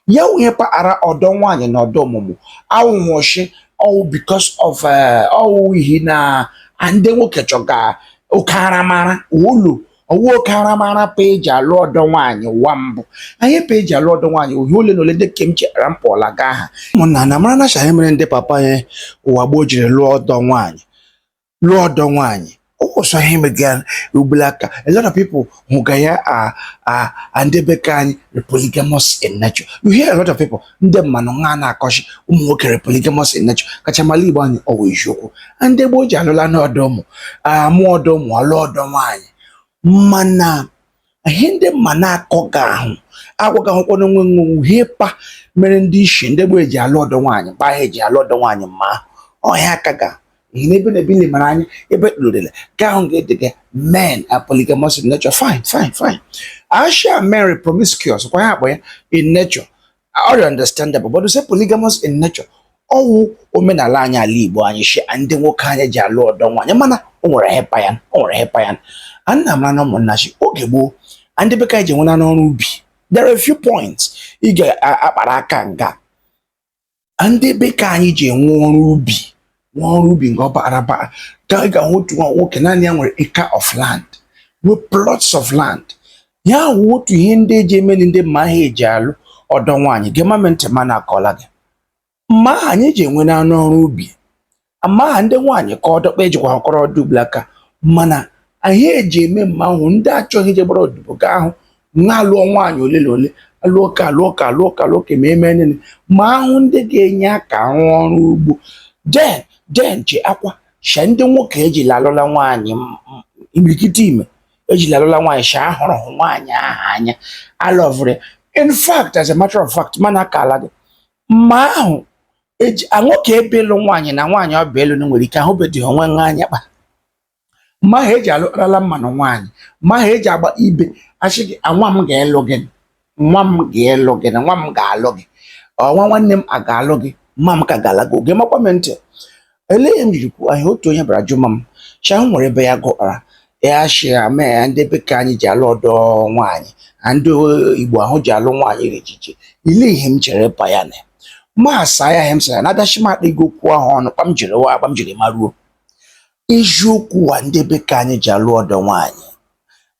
ya we pa ara odo nwanye na odo mumu awu hoshe all because of all he na ande nwoke choga okaramara ulu owo karamara page alo odo nwanye wambu anye page alo odo nwanye ohole no le de kemche rampola ga ha muna na mara na sha mere ndị papa ye ụwa gbo jiri lụọ ọdọ nwanyị lụọ ọdọ nwanyị o so him again ublaka a lot of people who gaya and they become polygamous in nature. You hear a lot of people ndị mmanụ nga na akoshi ụmụ nwoke polygamous in nature kachamali igbo anyị always yoko and they gbo ji alụla na ọdọ mụ mụ ọdọ mụ alụ ọdọ nwanyị mana hindi mana akọga ahụ agwaga hụ kono nwe hepa mere ndị ishi ndị gbo eji alụ ọdọ nwanyị ba ha eji alụ ọdọ nwanyị ma ọhịa kaga ebe na bili maranya ebe lodele gaun get men are polygamous in nature fine asha marry promiscuous kwa hapo ya in nature all understandable but to say polygamous in nature owu omenala anya ala Igbo anyị shi ande nwoke anya ji alụ ọdọ nwanyị mana o nwere hepa yan anna mara na ụmụnna shi oge gboo ande beka je nwena n'ọrụ ubi there are a few points ige akpara aka nga ande beka anyị je nwe ọrụ ubi one ruby go baraba ga wotu nwoke naanị ya nwere acre of land with plots of land ya wotu ihe ndị eji emeli ndị ma ha eji alụ ọdọ nwanyị gemamente mana akọla gị ma anyị ji enwe na ọrụ ubi ama ndị nwanyị ka ọdọkpa ejikwa akọrọ dublaka mana anyị eji eme mma ahụ ndị achọghị je gbara oduboga ahụ nwa lụọ nwanyị ole alụọ ka ma eme nene ma ahụ ndị ga-enye aka ọrụ ugbo den ji akwa sha ndị nwoke ejila alụla nwanyị imikiti ime ejila alụla nwanyị sha ahụrụ nwanyị aha anya alovre in fact as a matter of fact mana kala gị ma ahụ eji nwoke ebelu nwanyị na nwanyị ọbelu nwere ike ahụ bedị onwe nwanyị kpa ma ha eji alụla mmanụ nwanyị ma ha eji agba ibe asị gị nwa m ga-elụ gị nwa m ga-alụ gị ọnwa nwanne m a ga-alụ gị mma m ka galago gị makwa mente ele njikwu anyị otu onye bara jụma m cha nwere ebe ya gụkpara ya shia mee ndị beka anyị ji alụ ọdọ nwanyị ndị Igbo ahụ ji alụ nwanyị echiche ile ihe m chere pa ya na ma asa ya hem sara na dashima ego kwuo ahụ ọnụ kpam jiri maruo eziokwu wa ndị beka anyị ji alụ ọdọ nwanyị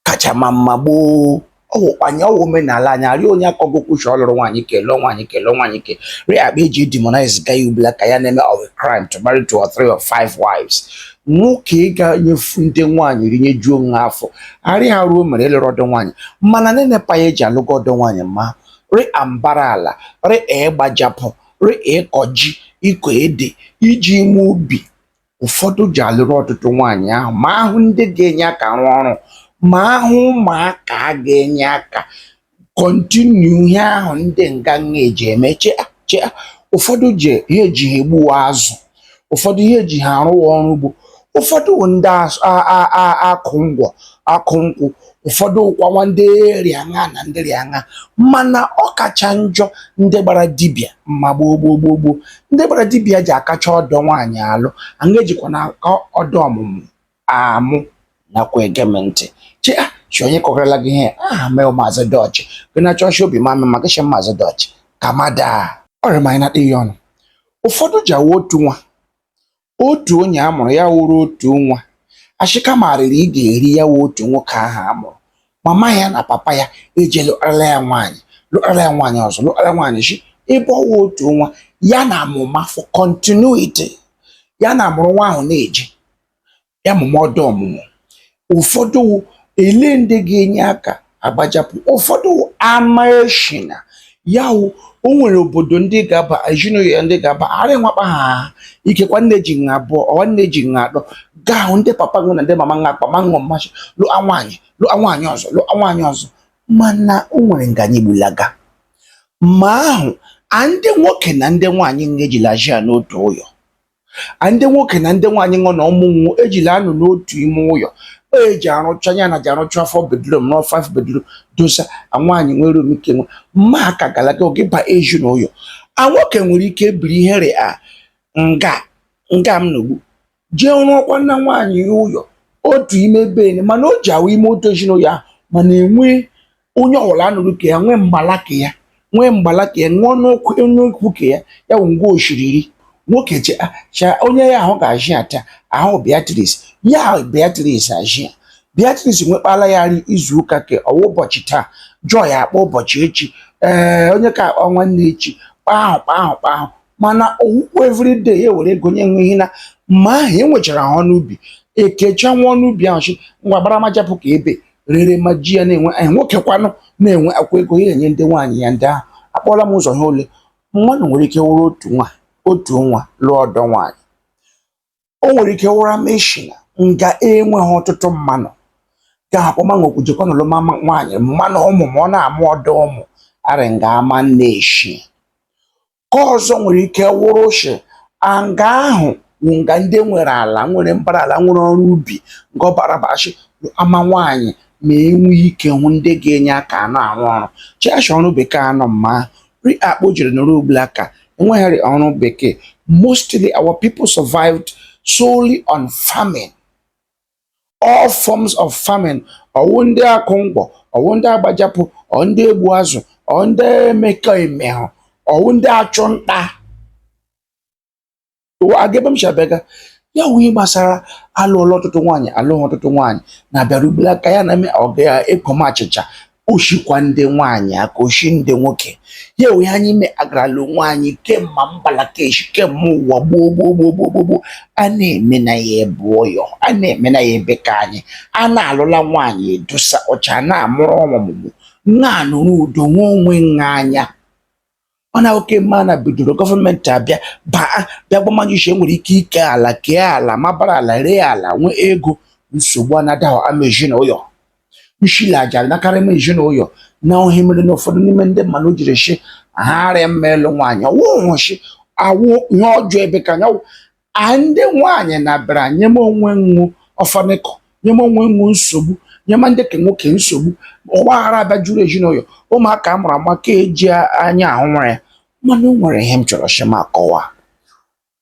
kacha mma gboo ọwụkwanye ọwụ omenala anyị arị onye akọgokwu shi ọlụrụ nwanyị kelọ nwanyị ke ri akpa eji demonize guy ubla ka ya na-eme of a crime to marry 2 or 3 or 5 wives nwoke ga-enyefu ndị nwanyị rinye juo nwa afọ arị ha ruo mere ịlụrụ ọdọ nwanyị mana nenepa ya eji alụgo ọdọ nwanyị ma ri ambara ala ri gbajapụ ri ịkọji ịkọ ede iji ime ubi ụfọdụ ji alụrụ ọtụtụ nwanyị ahụ ma ahụ ndị ga-enye aka rụọ ọrụ ma ahụ ụmụaka ga-enye aka kọntinu ihe ahụ ndị nganga eji eme chea ụfọdụ ji ihe eji ha egbu azụ ụfọdụ ihe eji ha arụ ọrụ ugbo ụfọdụ ndị akụ nkwụ ụfọdụ ụkwa ndị rịaṅa na ndị rịaṅa mana ọ kacha njọ ndị gbara dibịa ma gboo ndị gbara dibịa ji akacha ọdọ nwaanyị alụ anga ejikwa na aka ọdọ ọmụmụ amụ nakwa egementị chi onye kọgarala gị ihe mee maazị dọchị gị na chọọchị obi mama maka shi maazị dọchị kamada ọrịa ma anyị na-akpa ihe ọnụ ụfọdụ ji awụ otu onye amụrụ ya wụrụ otu nwa ashịka marịrị ị ga-eri ya wụ otu nwoke ahụ amụrụ mama ya na papa ya eje lụara ya nwaanyị ọzọ lụara nwaanyị shi ebe ọwụ otu nwa ya na amụma for continuity ya na amụrụ nwa ahụ na-eje ya mụma ọdọ ọmụmụ ụfọdụ ele ndị ga-enye aka agbajapụ ụfọdụ ama eshina ya o nwere obodo ndị ga-aba ezinụlọ ya ndị ga-aba arị nwakpa ha ikekwa nne ji nha abụọ ọwa nne ji nha atọ gaa hụ ndị papa gị na ndị mama nha akpa ma ṅụọ mmachi lụọ nwaanyị ọzọ mana o nwere nganye gbulaga ma ahụ ndị nwoke na ndị nwaanyị nha ejila ji ya n'otu ụyọ ndị nwoke na ndị nwaanyị ṅụ na ụmụnwụ ejila anụ n'otu ime ụyọ eji arụcha ya na ji arụcha 4 bedroom na 5 bedroom dosa nwaanyị nwere omike nwe mma ka galaga oge ba eju na ụyọ nwoke nwere ike biri ihere nga m n'ugbu jee rụọkwa na nwaanyị ya ụyọ otu ime bene mana o ji awụ ime otu ezinụlọ ya mana enwe onye ọbụla anụrụ ka ya nwee mgbalaka ya nwe mgbalaka ya ṅụọ n'okwu ke ya wụ ngwa oshiriri nwoke cha onye ya ahụ ga-ajị ya taa ahụ Beatrice ya Beatrice ajị ya Beatrice nwekpala ya nri izu ụka ke ọwa ụbọchị taa Joy akpọ ụbọchị echi onye ka akpọ nwanne echi kpahụ mana owukwu everyday ya were ego nye nwe ihe na mma ahụ enwechara ha ọnụ ubi ekecha nwa ọnụ ubi ahụ chi ngwa gbara majapụ ka ebe rere ma ji ya na-enwe nwoke kwanụ na-enwe akwa ego ya enye ndị nwaanyị ya ndị ahụ akpọla m ụzọ ha ole mmadụ nwere ike wụrụ otu nwa lụọ ọdọ nwaanyị o nwere ike wụra meshina nga enweghị ọtụtụ mmanụ ga-akpọmanwekwu jekọ n'ụlọ mama nwaanyị mmanụ ụmụ ma ọ na-amụ ọdọ ụmụ arị nga ama nneshi ka ọzọ nwere ike wụrụ shi nga ahụ wụ nga ndị nwere ala nwere mbara ala nwere ọrụ ubi nga ọ barabashi ama nwaanyị ma enwe ike hụ ndị ga-enye aka anọ arụ ọrụ chiacha ọrụ bekee anọ mma ri akpụ jiri nọrọ ugbula aka enweghịrị ọrụ bekee. Mostly our people survived solely on farming, all forms of farming. Ọwụ ndị akụ mgbọ, ọwụ ndị agbajapụ, ọ ndị egbu azụ, ọ ndị emekọ emehụ, ọwụ ndị achụ nta. Agebe m shabega ya wee gbasara alụọla ọtụtụ nwaanyị na-abịara ugbula aka ya na-eme ọga ya ekom achịcha oshikwa ndị nwaanyị aka oshi ndị nwoke ya wee anyị me agarala nwaanyị kemma mbalakeshi kemma ụwa gboo a na-eme na ya ebe ọyọ a na-eme na ya ebe ka anyị a na-alụla nwaanyị edosa ọcha na-amụrụ ọmụmụ na-anụrụ udo nwa onwe nha anya ọ na oke mma na bidoro gọọmenti abịa bịa gbamanyuche nwere ike ala kee ala mabara ala ree ala nwee ego nsogbu anadaghị ama ezinụlọ nshilajara nakarị m ezinụlọ na ohe mere na ụfọdụ n'ime ndị mmadụ jiri shi ha arịa mmelụ nwaanyị ọwụhụshi awụ ihe ọjọọ ebe ka anyanwụ ndị nwaanyị na-abịara nye m onwe nwu ọfanịkọ nye m onwe nwu nsogbu nye ma ndị ka nwoke nsogbu ọgbaghara abịa juru ezinụlọ ụmụaka amụrụ ama ka eji anya ahụ nwere ya mana o nwere ihe m chọrọ shima kọwa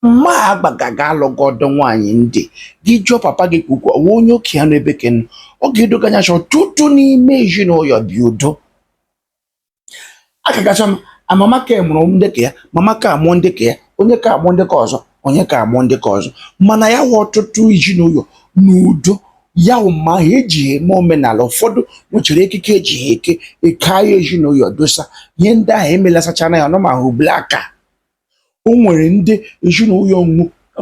mma agbagaga alụgo ọdọ nwaanyị ndị gị jụọ papa gị ka ukwu ọwa onye oke ya n'ebe ken ọ ga-edoganya chọ ọtụtụ n'ime ezinụlọ bi udo akagacha m amama ka mụrụ ndị ka ya mama ka amụọ ndị ka ya onye ka amụọ ndị ka ọzọ onye ka amụọ ndị ka ọzọ mana ya wụ ọtụtụ ezinụlọ n'udo ya wụ mma ahụ eji eme omenala ụfọdụ nwechara ekike eji ha eke ya ezinụlọ dosa ihe ndị ahụ emelasachana ya ọnụ ma ha ubele aka o nwere ndị ezinụlọ nwu ha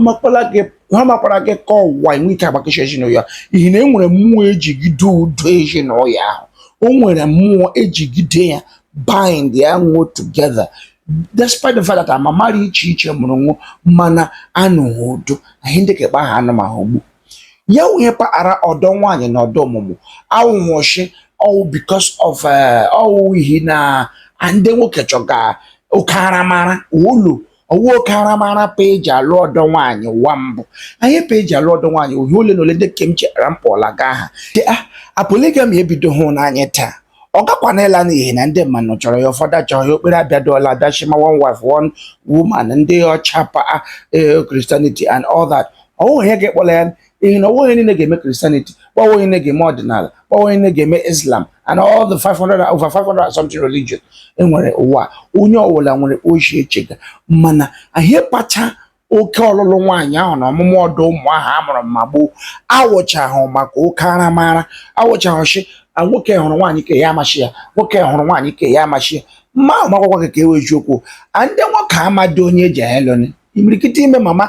makwara gị ka ọwụwa enwe ike agbakacha ezinụlọ ihe na enwere mmụọ ejigide udo ezinụlọ ahụ o nwere mmụọ ejigide ya bind ya nwụọ together despite the fact that amamara iche iche mụrụ nwụ mana anụghị udo ihe ndị ka ha anụmahụ ugbu ya wee kpaghara ọdọ nwaanyị na ọdọ ọmụmụ awụnwụchi ọwụ because of ọwụ ihe na ndị nwoke chọga oke aramara ụlọ ọwụ oke aramara peji alụ ọdọ nwaanyị ụwa mbụ anyị peji alụ ọdọ nwaanyị ohi ole na ole ndị kem chera mpụla ga ha polygamy ebido hụ n'anya taa ọ gakwanela n'ihi na ndị mmadụ chọrọ ya ụfọdụ achọghị okpere abịadola abịachima one wife one woman ndị ọcha pa Christianity and all that ọwụ ihe ga-ekpọla ya ihe na ọwụghị niile ga-eme Christianity ọwụghị niile ga-eme ọdịnala ọwụghị niile ga-eme Islam and all the 500 over 500 and something religion enwere ụwa onye ọbụla nwere ochi echega mana ahịa kpacha oke ọlụlụ nwaanyị ahụ na ọmụmụ ọdụ ụmụ ahụ amụrụ ma gboo awụchahụ maka oke aramara awụchahụchi nwoke hụrụ nwaanyị ke ya amachi ya nwoke hụrụ nwaanyị ke ya amachi ya mma ahụ makwakwa gị ka e weji okwu ndị nwoke amadi onye eji aheloni imirikiti ime mama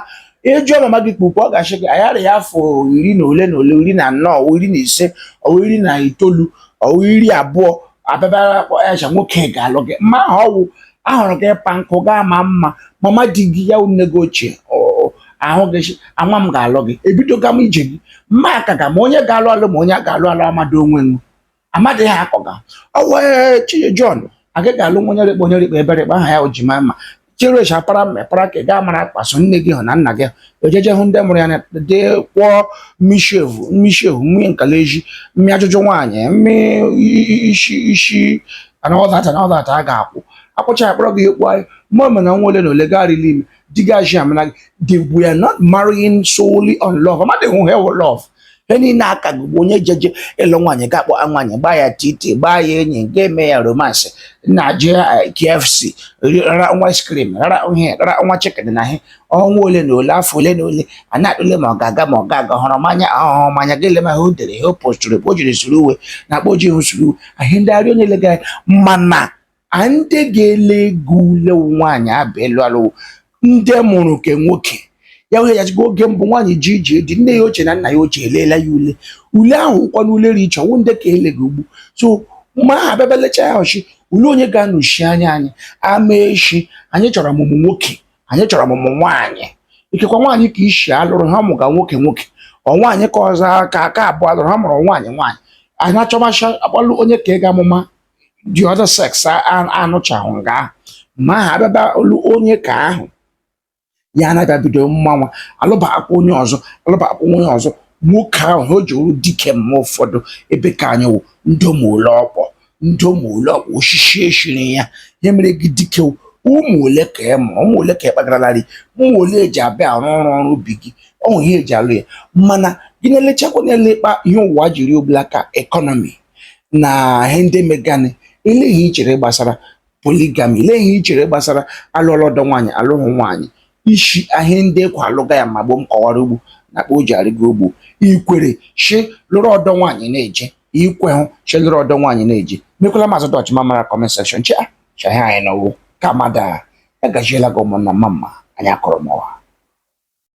ịjụọ mama gị kpukpu ọ ga-achị gị ayara ya afọ 14 iri na 4 15 19 20 abịabara aja nwoke ga-alụ gị mma ahụ ọwụ ahụrụ gị ịpa nkụ gaa ma mma mama di gị ya nne gị ochie ahụ gị anwa m ga-alụ gị ebidoga m ije gị mma aka ga ma onye ga-alụ alụ ma onye ga-alụ alụ amado onwe nwu amadịghị akọga ọwụ Chiye John agaghị alụ onye rikpe eberikpe aha ya ojima mma cherechi apara mepara ka gaa mara akpaso nne gị hụ na nna gị ojeje hụ ndị mụrụ ya na dị kwụọ mmishevu mmiri nkaleji mmi ajụjụ nwaanyị mmi isi anọdata a ga-akwụ akwụcha akpọrọ gị ekwu anyị mma na nwa ole na ole garịla ime di gị ajị amana gị we are not marrying solely on love amadịghị hụ hewo love Eni na aka gbo onye jeje elo nwanyị ga-akpọ nwanyị gba ya titi gba ya enyi ga-eme ya romance na je KFC rara nwa ice cream rara ihe rara nwa chicken na ihe ọnwa ole na ole afọ ole na ole a na-akpụle ma ọ ga-aga ma ọ ga-aga hụrụ manya ahụhụ manya ga-ele ma o dere ihe o postụrụ o jiri suru uwe na akpọ ji suru uwe ahị ndị arịa onye lega mana ndị ga-ele ego ule nwaanyị abụ elu alụ ndị mụrụ ke nwoke ya wee yajigo oge mbụ nwaanyị ji ije dị nne ya ochie na nna ya ochie elela ya ule ahụ ụkwana ule richa ọnwụ ndị ka ele gị ugbu so mgbe aha abịabelecha ya ọchị ule onye ga-anọchi anya anyị ama echi anyị chọrọ ọmụmụ nwoke anyị chọrọ ọmụmụ nwaanyị ikekwa nwaanyị ka ishi alụrụ ha mụga nwoke nwoke ọ nwaanyị ka ọzọ aka abụọ alụrụ ha mụrụ nwaanyị nwaanyị anyị achọmacha akpọlụ onye ka ị ga amụma the other sex anụchahụ nga ahụ ma aha abịaba olu onye ka ahụ ya na-abịa bido mmanwa alụbakwa onye ọzọ alụbakwa onye ọzọ nwoke ahụ o ji uru dike mma ụfọdụ ebe ka anyị wụ ndomole ọkpọ ndomole ọkpọ oshishi eshiri ya ihe mere gị dike ụmụ ole ka ị mụrụ ụmụ ole ka ị kpagarala ụmụ ole eji abịa arụ ọrụ ubi gị ọnwụ ihe eji alụ ya mana gị na-elechakwa na-elekpa ihe ụwa jiri obula ka ekọnọmi na ihe ndị megani eleghị ichere gbasara polygamy eleghị ichere gbasara alụọlọdọ nwaanyị alụghị nwaanyị ishi ahịa ndị ekwe alụga ya ma gboo m kọwara ugbo na akpa o ji arịgo ugbo ikwere shi lụrụ ọdọ nwaanyị na-eje ikwe hụ shi lụrụ ọdọ nwaanyị na-eje mekwala mazụ dọchị ma mara comment section chi ahịa anyị n'ọwụ ka mada agajiela gị ụmụnna mma anyị akọrọ mọwa